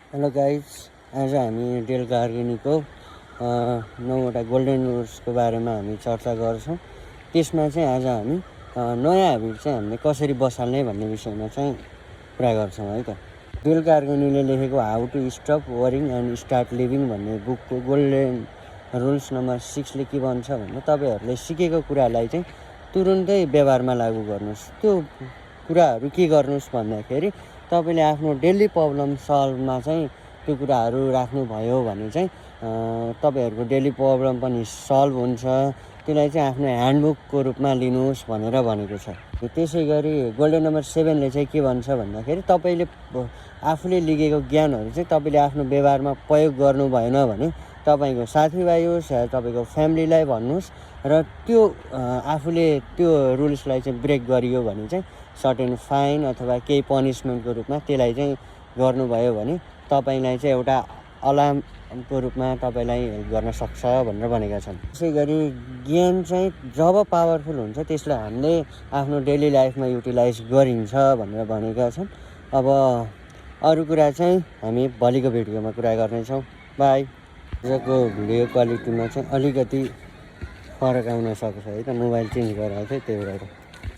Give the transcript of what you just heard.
Hello guys, आज हामी del कार्गेनीको 9वटा golden रुल्सको बारेमा हामी चर्चा गर्छौँ। त्यसमा चाहिँ आज हामी नयाँ ह्याबिट चाहिँ हामीले कसरी बसाल्ने भन्ने विषयमा चाहिँ कुरा गर्छौँ है त। डेल कार्गेनीले लेखेको how to stop worrying and start living भन्ने बुकको गोल्डन रुल्स नम्बर 6ले के भन्छ भन्दा तपाईँहरूले सिकेको कुरालाई चाहिँ तुरुन्तै व्यवहारमा लागू गर्नुहोस्। त्यो कुराहरू के गर्नुहोस् भन्दाखेरि तपाईँले आफ्नो डेली प्रब्लम सल्भमा चाहिँ त्यो कुराहरू राख्नुभयो भने चाहिँ तपाईँहरूको डेली प्रब्लम पनि सल्भ हुन्छ। त्यसलाई चाहिँ आफ्नो ह्यान्डबुकको रूपमा लिनुहोस् भनेर भनेको छ। त्यसै गरी गोल्डन नम्बर 7ले चाहिँ के भन्छ भन्दाखेरि तपाईँले आफूले लिगेको ज्ञानहरू चाहिँ तपाईँले आफ्नो व्यवहारमा प्रयोग गर्नु भएन भने तपाईँको साथीभाइ होस् या तपाईँको फ्यामिलीलाई भन्नुहोस् र त्यो आफूले त्यो रुल्सलाई चाहिँ ब्रेक गरियो भने चाहिँ सर्टेन फाइन अथवा केही पनिसमेन्टको रूपमा त्यसलाई चाहिँ गर्नुभयो भने तपाईँलाई चाहिँ एउटा अलार्मको रूपमा तपाईँलाई हेल्प गर्न सक्छ भनेर भनेका छन्। त्यसै गरी ज्ञान चाहिँ जब पावरफुल हुन्छ त्यसलाई हामीले आफ्नो डेली लाइफमा युटिलाइज गरिन्छ भनेर भनेका छन्। अब अरू कुरा चाहिँ हामी भोलिको भिडियोमा कुरा गर्नेछौँ। बाई। आजको भिडियो क्वालिटीमा चाहिँ अलिकति फरक आउन सक्छ है त, मोबाइल चेन्ज गरेको थिएँ त्यही भएर।